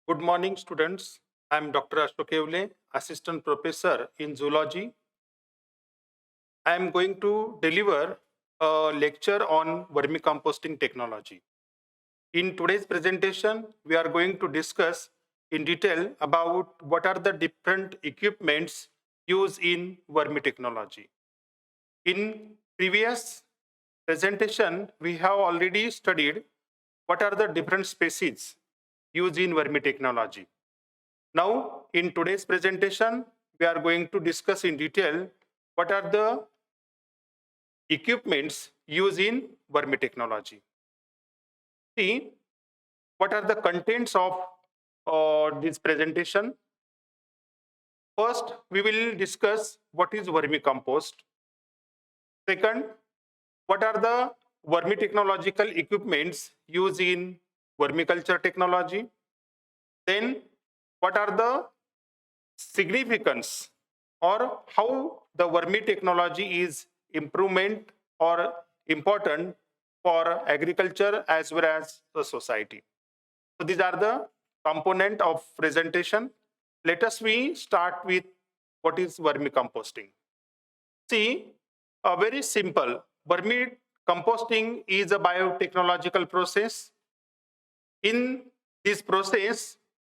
Good morning, students. I am Dr. Ashok Evle, Assistant Professor in Zoology. I am going to deliver a lecture on vermicomposting technology. In today's presentation, we are going to discuss in detail about what are the different equipments used in vermitechnology. In previous presentation, we have already studied what are the different species used in vermitechnology. Now, in today's presentation, we are going to discuss in detail what are the equipments used in vermitechnology. See, what are the contents of this presentation? First, we will discuss what is vermicompost. Second, what are the vermitechnological equipments used in vermiculture technology? Then, what are the significance or how the vermitechnology is improvement or important for agriculture as well as the society. So these are the component of presentation. Let us we start with what is vermicomposting. See, a very simple vermicomposting is a biotechnological process. In this process,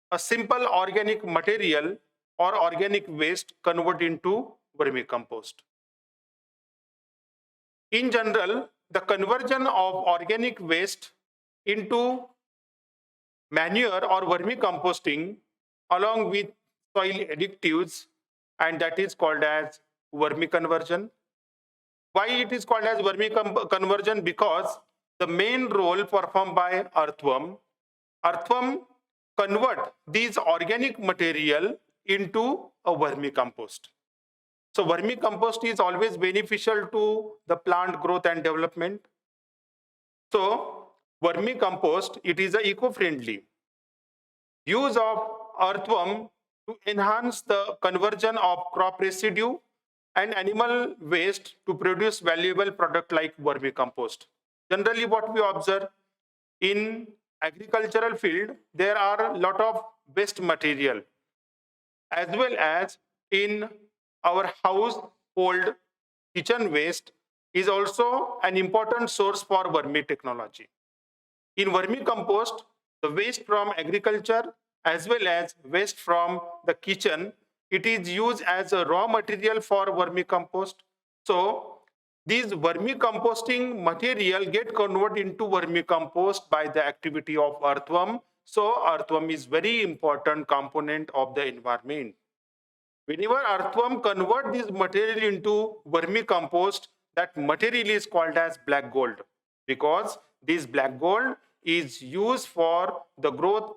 a simple organic material or organic waste convert into vermicompost. In general, the conversion of organic waste into manure or vermicomposting along with soil additives, and that is called as vermiconversion. Why it is called as vermiconversion? Because the main role performed by earthworm convert these organic material into a vermicompost. So vermicompost is always beneficial to the plant growth and development. So vermicompost, it is a eco-friendly use of earthworm to enhance the conversion of crop residue and animal waste to produce valuable product like vermicompost. Generally, what we observe in agricultural field, there are a lot of waste material as well as in our household kitchen waste is also an important source for vermitechnology. In vermicompost, the waste from agriculture as well as waste from the kitchen, it is used as a raw material for vermicompost. So these vermicomposting material get converted into vermicompost by the activity of earthworm. So earthworm is very important component of the environment. Whenever earthworm convert this material into vermicompost, that material is called as black gold because this black gold is used for the growth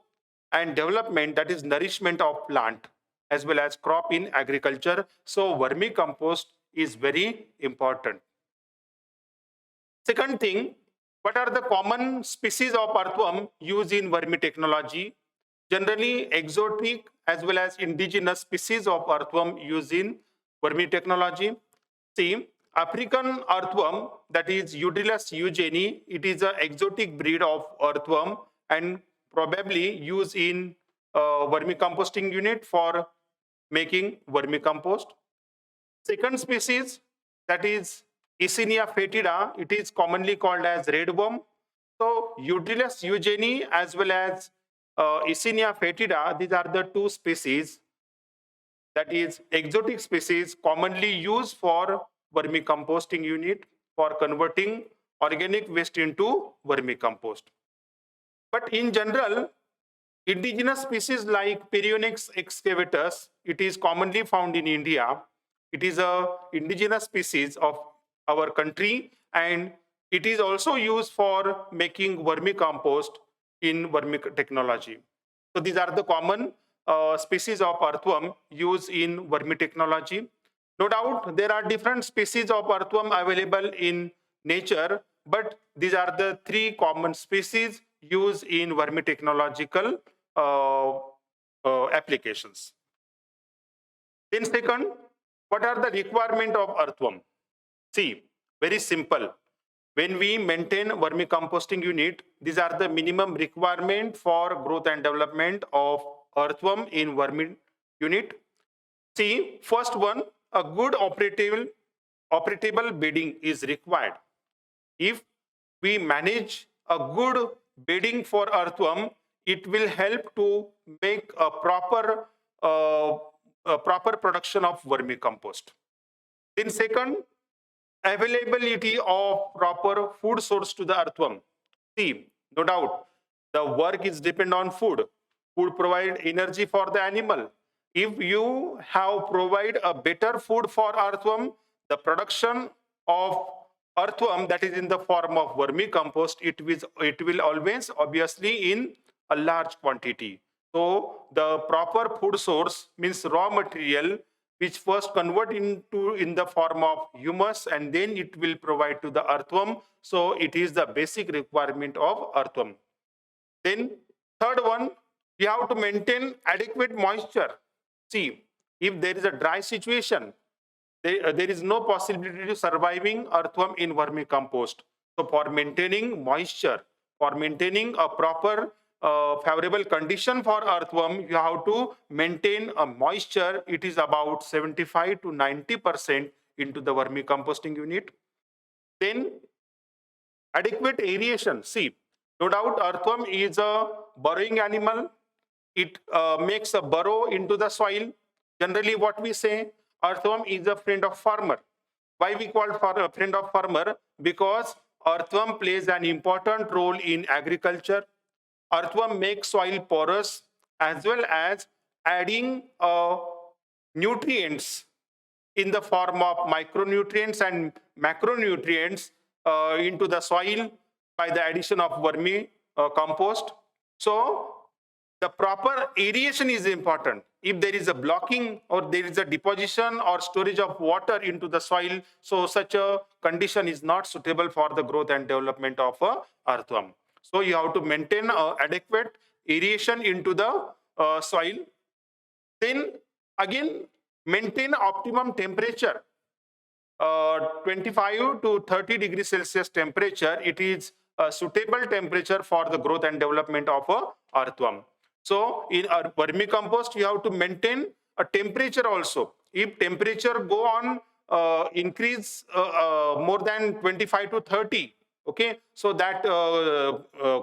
and development, that is nourishment of plant as well as crop in agriculture. So vermicompost is very important. Second thing, what are the common species of earthworm used in vermitechnology? Generally, exotic as well as indigenous species of earthworm used in vermitechnology. See, African earthworm, that is Euryalus eugeni, it is an exotic breed of earthworm and probably used in vermicomposting unit for making vermicompost. Second species, that is Eisenia fetida, it is commonly called as redworm. So Euryalus eugeni as well as Eisenia fetida, these are the two species, that is exotic species commonly used for vermicomposting unit for converting organic waste into vermicompost. But in general, indigenous species like Perionix excavatus, it is commonly found in India. It is a indigenous species of our country and it is also used for making vermicompost in vermitechnology. So these are the common species of earthworm used in vermitechnology. No doubt there are different species of earthworm available in nature, but these are the three common species used in vermitechnological applications. Then second, what are the requirement of earthworm? See, very simple. when we maintain vermicomposting unit, these are the minimum requirement for growth and development of earthworm in vermi unit. See, first one, a good operatable bedding is required. If we manage a good bedding for earthworm, it will help to make a proper production of vermicompost. Then second, availability of proper food source to the earthworm. See, no doubt, the work is depend on food. Food provide energy for the animal. If you have provide a better food for earthworm, the production of earthworm, that is in the form of vermicompost, it will always obviously in a large quantity. So the proper food source means raw material which first convert into in the form of humus and then it will provide to the earthworm. So it is the basic requirement of earthworm. Then third one, you have to maintain adequate moisture. See, if there is a dry situation, there is no possibility to surviving earthworm in vermicompost. So for maintaining moisture, for maintaining a proper favorable condition for earthworm, you have to maintain a moisture. It is about 75 to 90% into the vermicomposting unit. Then adequate aeration. See, no doubt earthworm is a burrowing animal. It makes a burrow into the soil. Generally what we say, earthworm is a friend of farmer. Why we call for a friend of farmer? Because earthworm plays an important role in agriculture. Earthworm makes soil porous as well as adding nutrients in the form of micronutrients and macronutrients into the soil by the addition of vermi compost. So the proper aeration is important. If there is a blocking or there is a deposition or storage of water into the soil, so such a condition is not suitable for the growth and development of a earthworm. So you have to maintain adequate aeration into the soil. Then again, maintain optimum temperature. 25 to 30 degrees Celsius temperature, it is a suitable temperature for the growth and development of a earthworm. So in our vermicompost, you have to maintain a temperature also. If temperature go on increase more than 25 to 30, okay, so that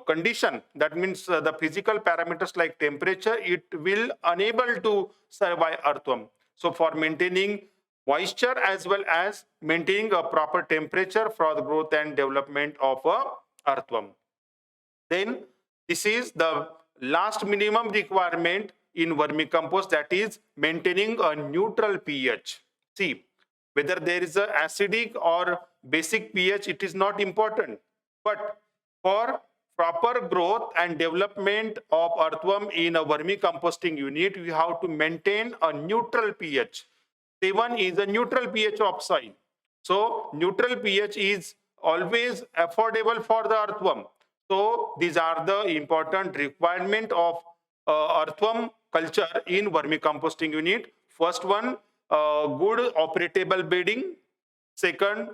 condition, that means the physical parameters like temperature, it will unable to survive earthworm. So for maintaining moisture as well as maintaining a proper temperature for the growth and development of a earthworm. Then this is the last minimum requirement in vermicompost, that is maintaining a neutral pH. See, whether there is a acidic or basic pH, it is not important. But for proper growth and development of earthworm in a vermicomposting unit, we have to maintain a neutral pH. 7 is a neutral pH of soil. So neutral pH is always affordable for the earthworm. So these are the important requirement of earthworm culture in vermicomposting unit. First one, good operatable bedding. Second,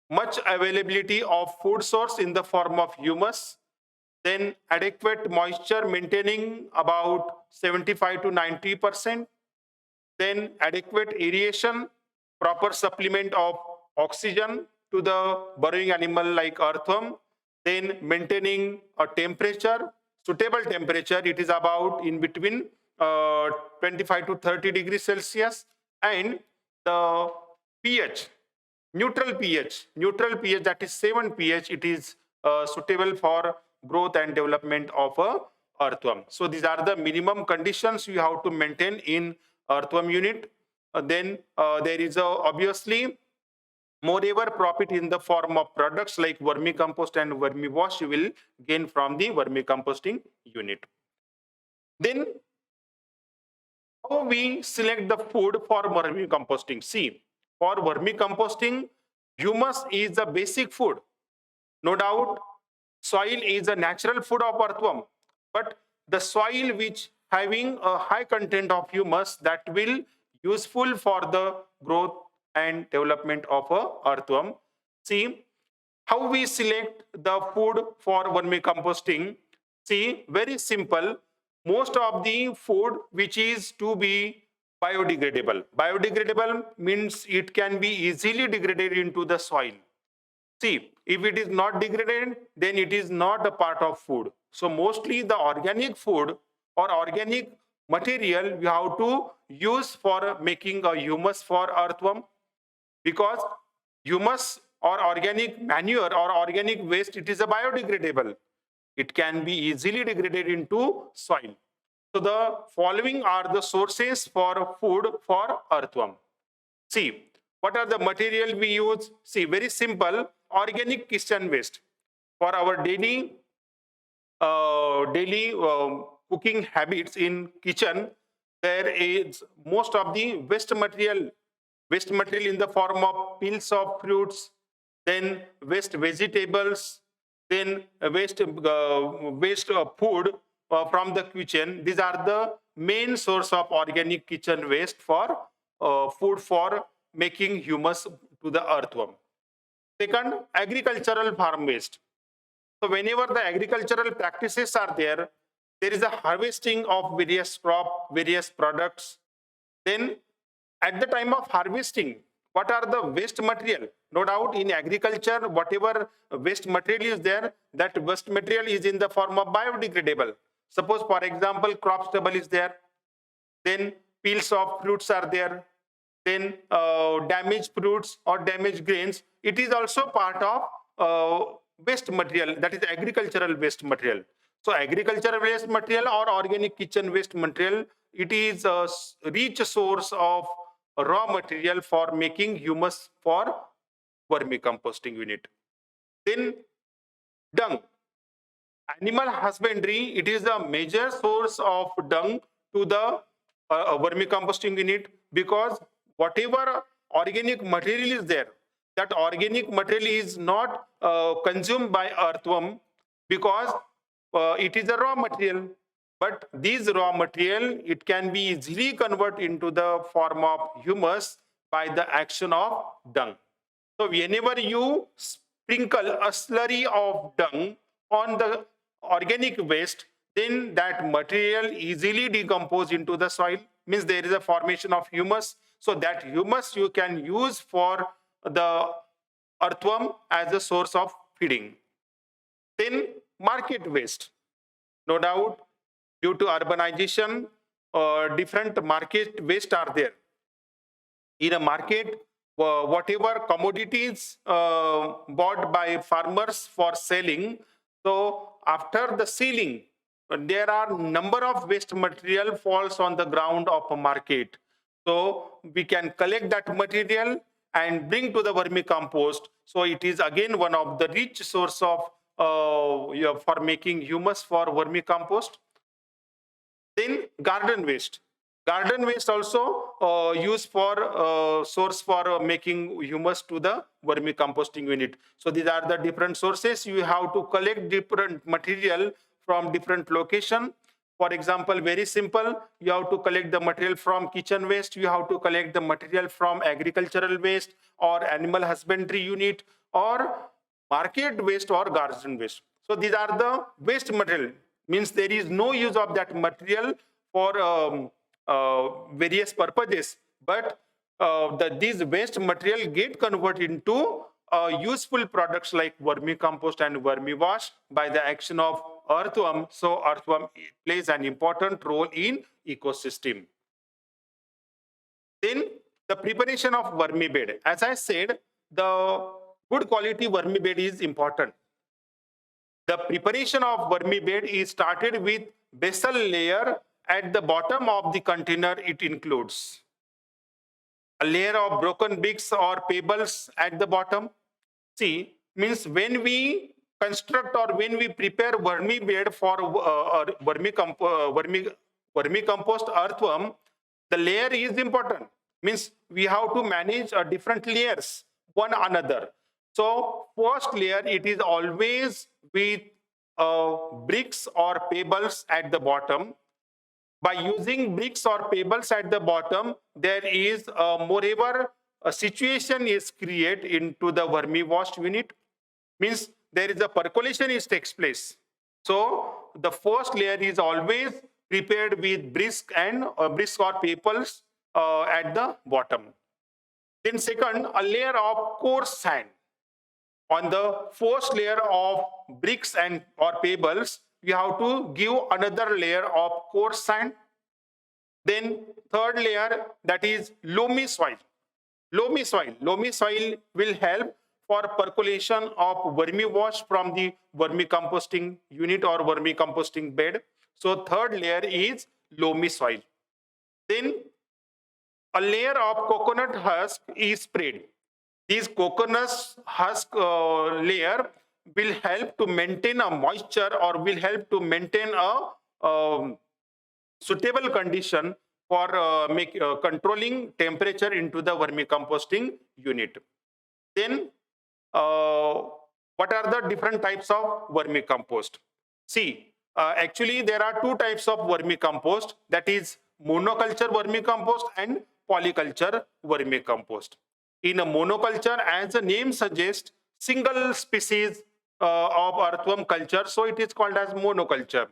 much availability of food source in the form of humus. Then adequate moisture maintaining about 75 to 90%. Then adequate aeration, proper supplement of oxygen to the burrowing animal like earthworm. Then maintaining a temperature, suitable temperature, it is about in between 25 to 30 degrees Celsius. And the pH, neutral pH, that is 7 pH, it is suitable for growth and development of a earthworm. So these are the minimum conditions you have to maintain in earthworm unit. Then there is obviously moreover profit in the form of products like vermicompost and vermiwash you will gain from the vermicomposting unit. Then how we select the food for vermicomposting? See, for vermicomposting, humus is the basic food. No doubt, soil is a natural food of earthworm, but the soil which having a high content of humus, that will useful for the growth and development of a earthworm. See, How we select the food for vermicomposting? See, very simple. Most of the food which is to be biodegradable. Biodegradable means it can be easily degraded into the soil. See, if it is not degraded, then it is not a part of food. So mostly the organic food or organic material you have to use for making a humus for earthworm, because humus or organic manure or organic waste, it is a biodegradable. It can be easily degraded into soil. So the following are the sources for food for earthworm. See, what are the material we use? See, very simple, organic kitchen waste. For our daily cooking habits in kitchen, there is most of the waste material in the form of peels of fruits, then waste vegetables, then waste food from the kitchen. These are the main source of organic kitchen waste for food for making humus to the earthworm. Second, agricultural farm waste. So whenever the agricultural practices are there, there is a harvesting of various crop, various products. Then at the time of harvesting, what are the waste material? No doubt in agriculture, whatever waste material is there, that waste material is in the form of biodegradable. Suppose, for example, crop stubble is there, then peels of fruits are there, then damaged fruits or damaged grains. It is also part of waste material, that is agricultural waste material. So agricultural waste material or organic kitchen waste material, it is a rich source of raw material for making humus for vermicomposting unit. Then dung. Animal husbandry, it is a major source of dung to the vermicomposting unit, because whatever organic material is there, that organic material is not consumed by earthworm, because it is a raw material. But these raw material, it can be easily converted into the form of humus by the action of dung. So whenever you sprinkle a slurry of dung on the organic waste, then that material easily decompose into the soil, means there is a formation of humus. So that humus you can use for the earthworm as a source of feeding. Then market waste. No doubt, due to urbanization, different market waste are there. In a market, whatever commodities bought by farmers for selling, so after the selling, there are number of waste material falls on the ground of a market. So we can collect that material and bring to the vermicompost. So it is again one of the rich source of for making humus for vermicompost. Then garden waste. Garden waste also used for source for making humus to the vermicomposting unit. So these are the different sources. You have to collect different material from different location. For example, very simple, you have to collect the material from kitchen waste, you have to collect the material from agricultural waste or animal husbandry unit or market waste or garden waste. So these are the waste material, means there is no use of that material for various purposes, but these waste material get converted into useful products like vermicompost and vermiwash by the action of earthworm. So earthworm plays an important role in ecosystem. Then the preparation of vermibed. As I said, the good quality vermibed is important. The preparation of vermibed is started with basal layer. At the bottom of the container, it includes a layer of broken bricks or pebbles at the bottom. See, means when we construct or when we prepare vermibed for vermicompost earthworm, the layer is important. Means we have to manage different layers one another. So first layer, it is always with bricks or pebbles at the bottom. By using bricks or pebbles at the bottom, there is moreover a situation is created into the vermiwash unit. means there is a percolation is takes place. So the first layer is always prepared with brisk and brisk or pebbles at the bottom. Then second, a layer of coarse sand. On the first layer of bricks and or pebbles, you have to give another layer of coarse sand. Then third layer, that is loamy soil. Loamy soil will help for percolation of vermi wash from the vermicomposting unit or vermicomposting bed. So third layer is loamy soil. Then a layer of coconut husk is spread. This coconut husk layer will help to maintain a moisture or will help to maintain a suitable condition for controlling temperature into the vermicomposting unit. Then, what are the different types of vermicompost? See, actually there are two types of vermicompost, that is monoculture vermicompost and polyculture vermicompost. In a monoculture, as the name suggests, single species of earthworm culture, so it is called as monoculture.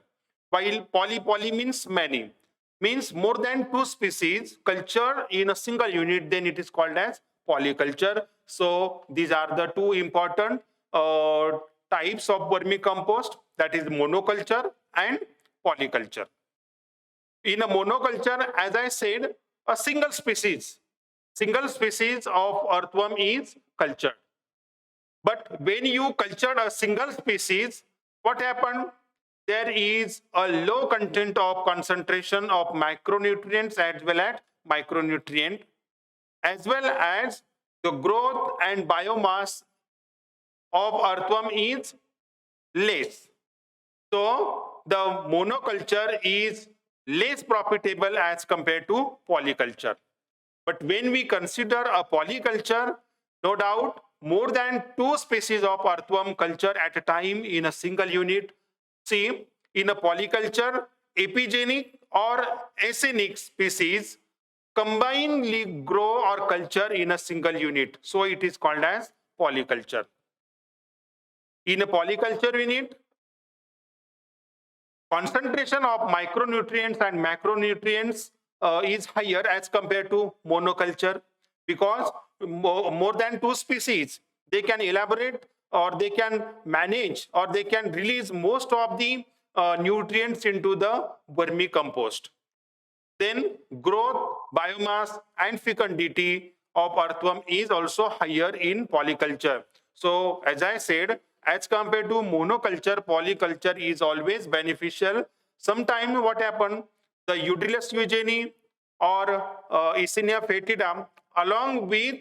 While poly means many, means more than two species culture in a single unit, then it is called as polyculture. So these are the two important types of vermicompost, that is monoculture and polyculture. In a monoculture, as I said, a single species of earthworm is cultured. But when you cultured a single species, what happened? There is a low content of concentration of macronutrients as well as micronutrient, as well as the growth and biomass of earthworm is less. So the monoculture is less profitable as compared to polyculture. But when we consider a polyculture, no doubt more than two species of earthworm culture at a time in a single unit. See, in a polyculture, epigenic or ascenic species combinedly grow or culture in a single unit. So it is called as polyculture. In a polyculture unit, concentration of micronutrients and macronutrients is higher as compared to monoculture, because more than two species, they can elaborate or they can manage or they can release most of the nutrients into the vermicompost. Then growth, biomass and fecundity of earthworm is also higher in polyculture. So as I said, as compared to monoculture, polyculture is always beneficial. Sometimes what happened, the Eudrilus eugeni or Eisenia foetida along with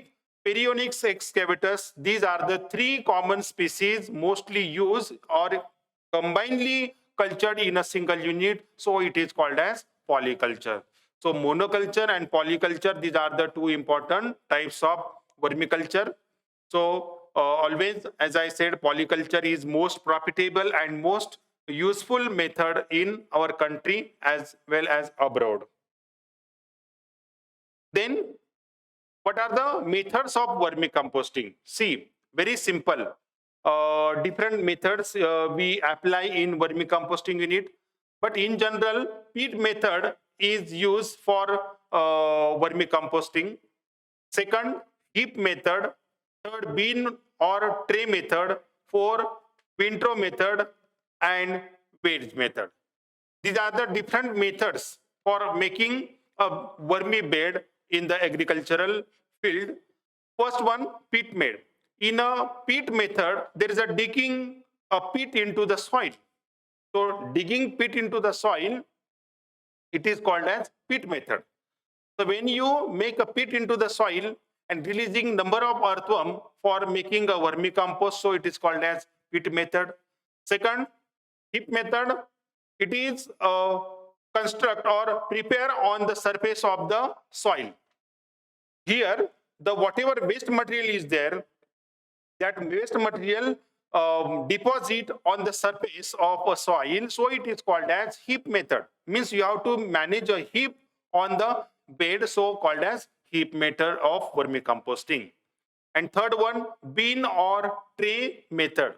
Perionyx excavatus, these are the three common species mostly used or combinedly cultured in a single unit. So it is called as polyculture. So monoculture and polyculture, these are the two important types of vermiculture. So always, as I said, polyculture is most profitable and most useful method in our country as well as abroad. Then, what are the methods of vermicomposting? See, very simple. Different methods we apply in vermicomposting unit, but in general, peat method is used for vermicomposting. Second, heap method. Third, bin or tray method. Fourth, windrow method and wedge method. These are the different methods for making a vermi bed in the agricultural field. First one, pit made. In a pit method, there is a digging a pit into the soil. So digging pit into the soil, it is called as pit method. So when you make a pit into the soil and releasing number of earthworm for making a vermicompost, so it is called as pit method. Second, heap method, it is construct or prepare on the surface of the soil. Here, the whatever waste material is there, that waste material deposit on the surface of a soil, so it is called as heap method. Means you have to manage a heap on the bed, so called as heap method of vermicomposting. And third one, bin or tray method.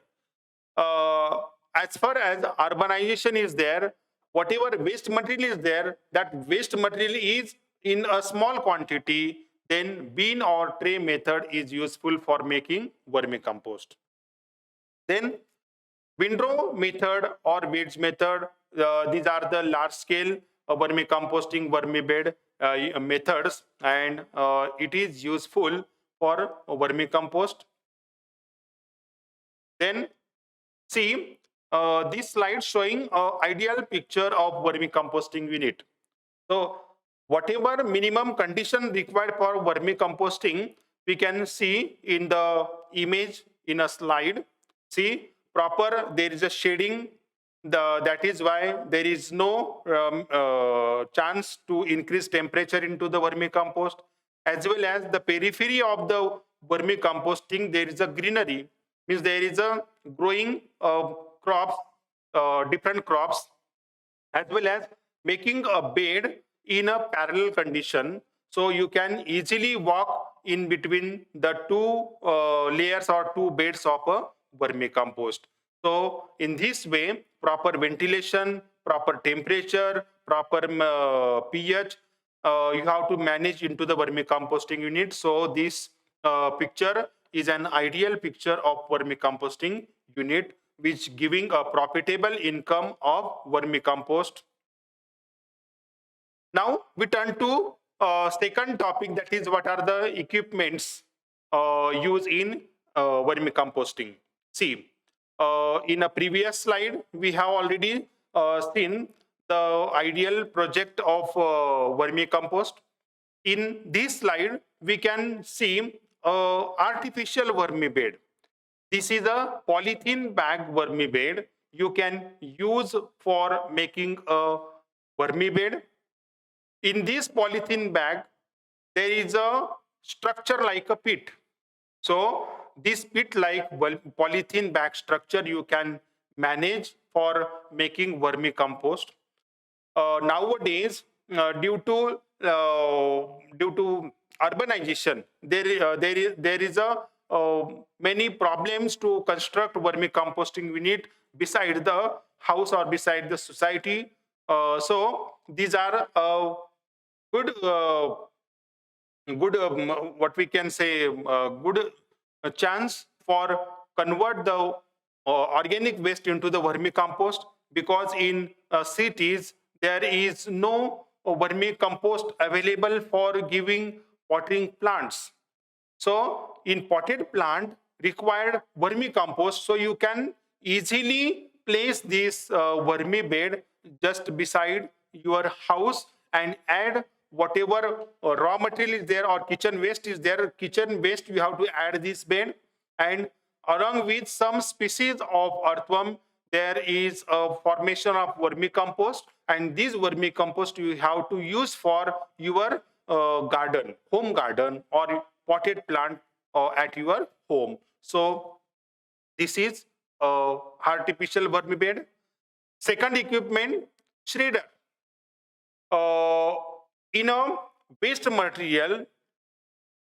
As far as urbanization is there, whatever waste material is there, that waste material is in a small quantity, then bin or tray method is useful for making vermicompost. Then windrow method or wedge method, these are the large scale vermicomposting vermibed methods, and it is useful for vermicompost. Then see, this slide showing ideal picture of vermicomposting unit. So whatever minimum condition required for vermicomposting, we can see in the image in a slide. See, proper, there is a shading. That is why there is no chance to increase temperature into the vermicompost, as well as the periphery of the vermicomposting, there is a greenery, means there is a growing crops, different crops, as well as making a bed in a parallel condition, so you can easily walk in between the two layers or two beds of a vermicompost. So in this way, proper ventilation, proper temperature, proper pH, you have to manage into the vermicomposting unit. So this picture is an ideal picture of vermicomposting unit, which giving a profitable income of vermicompost. Now we turn to second topic, that is what are the equipments used in vermicomposting. See, in a previous slide, we have already seen the ideal project of vermicompost. In this slide, we can see artificial vermibed. This is a polythene bag vermibed you can use for making a vermibed. In this polythene bag, there is a structure like a pit. So this pit like polythene bag structure you can manage for making vermicompost. Nowadays, due to urbanization, there is a many problems to construct vermicomposting unit beside the house or beside the society. So these are good good what we can say good chance for convert the organic waste into the vermicompost, because in cities there is no vermicompost available for giving watering plants. So in potted plant required vermicompost, so you can easily place this vermibed just beside your house and add whatever raw material is there or kitchen waste is there. Kitchen waste you have to add this bed, and along with some species of earthworm, there is a formation of vermicompost, and this vermicompost you have to use for your garden, home garden, or potted plant at your home. So this is artificial vermibed. Second equipment, shredder. In a waste material,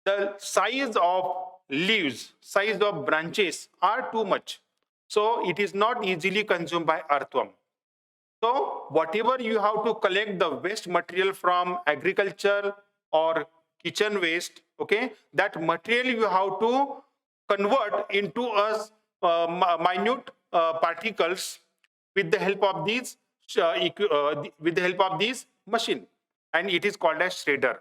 the size of leaves, size of branches are too much. So it is not easily consumed by earthworm. So whatever you have to collect the waste material from agriculture or kitchen waste, okay, that material you have to convert into a minute particles with the help of these with the help of this machine, and it is called as shredder.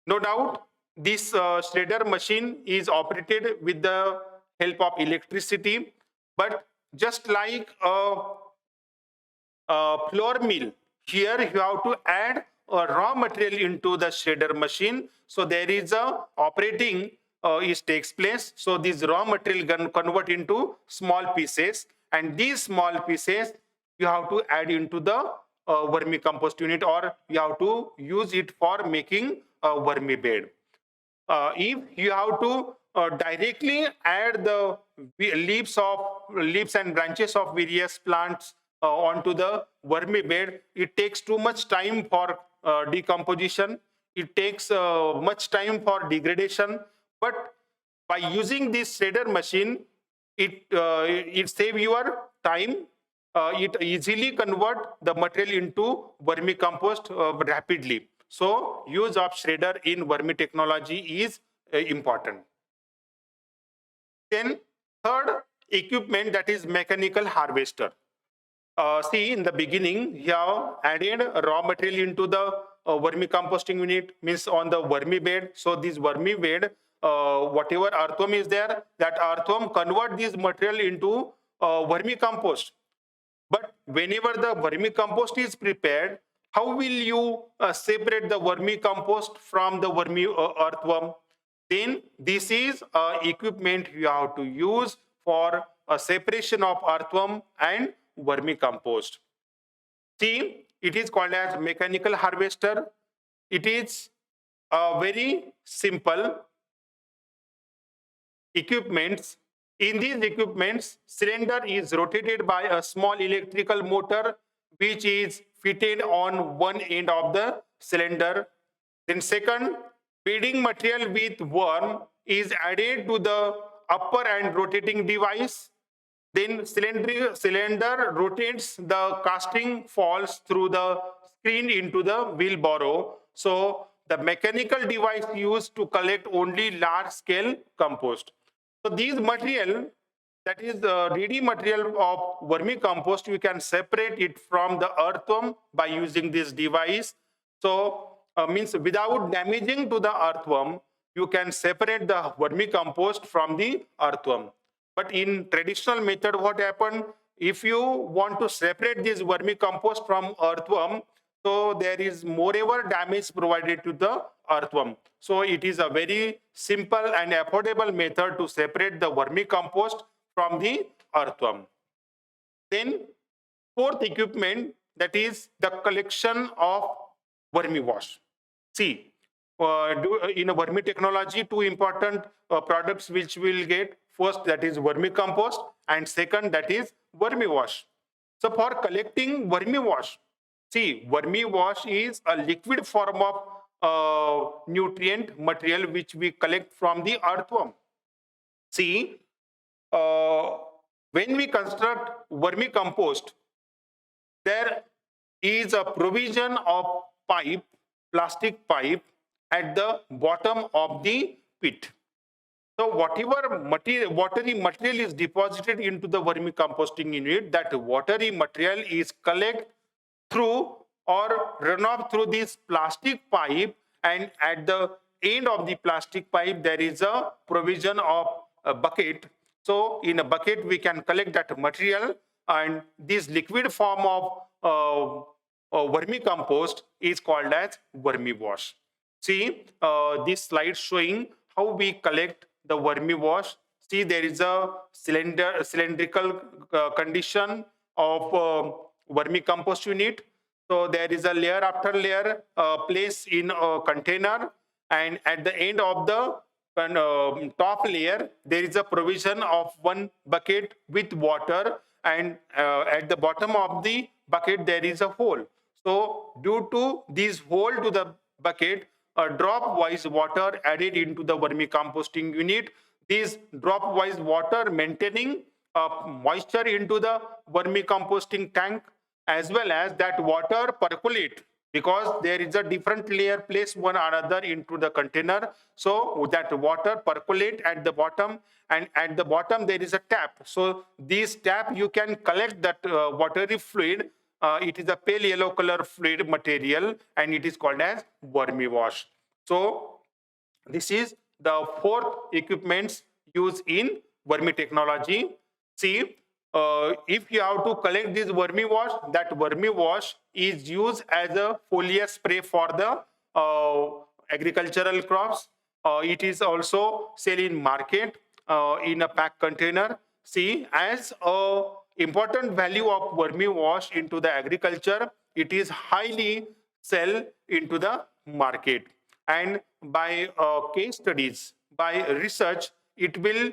No doubt, this shredder machine is operated with the help of electricity, but just like flour mill, here you have to add a raw material into the shredder machine. So there is a operating is takes place. So these raw material can convert into small pieces, and these small pieces you have to add into the vermicompost unit, or you have to use it for making a vermibed. If you have to directly add the leaves and branches of various plants onto the vermibed, it takes too much time for decomposition. It takes much time for degradation. But By using this shredder machine, it save your time. It easily convert the material into vermicompost rapidly. So use of shredder in vermi technology is important. Then third equipment, that is mechanical harvester. See, in the beginning, you have added raw material into the vermicomposting unit, means on the vermi bed. So this vermi bed, whatever earthworm is there, that earthworm convert this material into vermicompost. But whenever the vermicompost is prepared, how will you separate the vermicompost from the earthworm? Then this is equipment you have to use for a separation of earthworm and vermicompost. See, it is called as mechanical harvester. It is a very simple equipments. In these equipments, cylinder is rotated by a small electrical motor which is fitted on one end of the cylinder. Then second, feeding material with worm is added to the upper and rotating device. Then cylinder rotates, the casting falls through the screen into the wheelbarrow. So the mechanical device used to collect only large scale compost. So these material, that is the ready material of vermicompost, you can separate it from the earthworm by using this device. So means without damaging to the earthworm, you can separate the vermicompost from the earthworm. But in traditional method, what happened? If you want to separate this vermicompost from earthworm, so there is moreover damage provided to the earthworm. So it is a very simple and affordable method to separate the vermicompost from the earthworm. Then fourth equipment, that is the collection of vermiwash. See, in a vermi technology, two important products which we'll get. First, that is vermicompost, and second, that is vermiwash. So for collecting vermiwash, see, vermiwash is a liquid form of nutrient material which we collect from the earthworm. See, when we construct vermicompost, there is a provision of pipe, plastic pipe, at the bottom of the pit. So whatever material, watery material is deposited into the vermicomposting unit, that watery material is collected through or run off through this plastic pipe, and at the end of the plastic pipe there is a provision of a bucket. So in a bucket we can collect that material, and this liquid form of vermicompost is called as vermiwash. See, this slide showing how we collect the vermiwash. See, there is a cylindrical condition of vermicompost unit. So there is a layer after layer placed in a container, and at the end of the top layer there is a provision of one bucket with water, and at the bottom of the bucket there is a hole. So due to this hole to the bucket, a drop-wise water added into the vermicomposting unit. This drop-wise water maintaining moisture into the vermicomposting tank, as well as that water percolate, because there is a different layer placed one another into the container. So that water percolate at the bottom, and at the bottom there is a tap. So this tap you can collect that watery fluid. It is a pale yellow color fluid material, and it is called as vermiwash. So this is the fourth equipments used in vermi technology. See, if you have to collect this vermiwash, that vermiwash is used as a foliar spray for the agricultural crops. It is also sell in market in a pack container. See, as a important value of vermiwash into the agriculture, it is highly sell into the market. And by case studies, by research, it will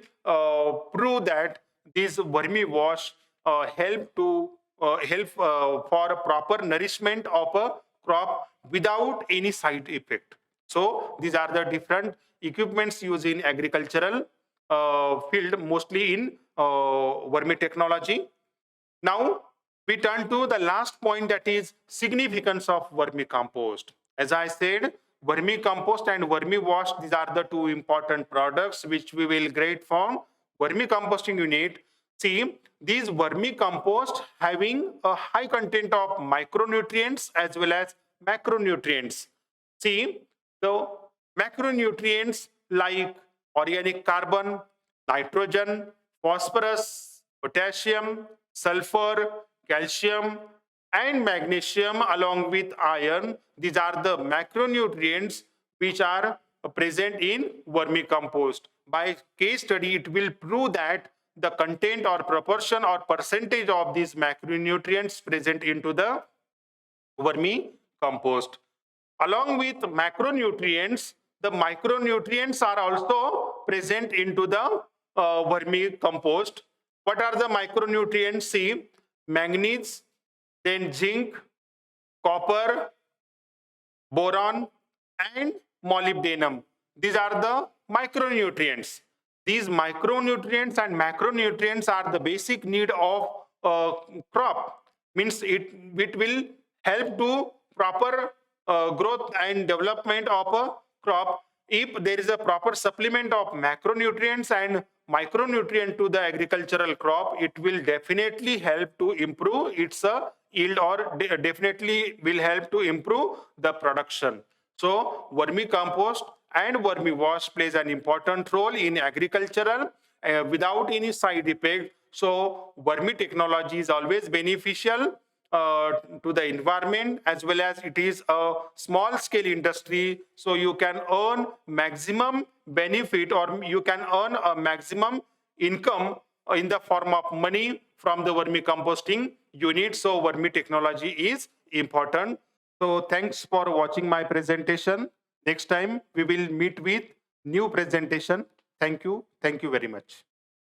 prove that this vermiwash help for a proper nourishment of a crop without any side effect. So these are the different equipments used in agricultural. field, mostly in vermi technology. Now we turn to the last point, that is significance of vermicompost. As I said, vermicompost and vermiwash, these are the two important products which we will grade from vermicomposting unit. See, these vermicompost having a high content of micronutrients as well as macronutrients. See, the macronutrients like organic carbon, nitrogen, phosphorus, potassium, sulfur, calcium, and magnesium along with iron. These are the macronutrients which are present in vermicompost. By case study, it will prove that the content or proportion or percentage of these macronutrients present into the vermicompost. Along with macronutrients, the micronutrients are also present into the vermicompost. What are the micronutrients? See, manganese, then zinc, copper, boron, and molybdenum. These are the micronutrients. These micronutrients and macronutrients are the basic need of crop. Means it will help to proper growth and development of a crop. If there is a proper supplement of macronutrients and micronutrient to the agricultural crop, it will definitely help to improve its yield, or definitely will help to improve the production. So vermicompost and vermiwash plays an important role in agricultural without any side effect. So vermi technology is always beneficial to the environment, as well as it is a small scale industry, so you can earn maximum benefit, or you can earn a maximum income in the form of money from the vermicomposting unit. So vermi technology is important. So thanks for watching my presentation. Next time we will meet with new presentation. Thank you very much.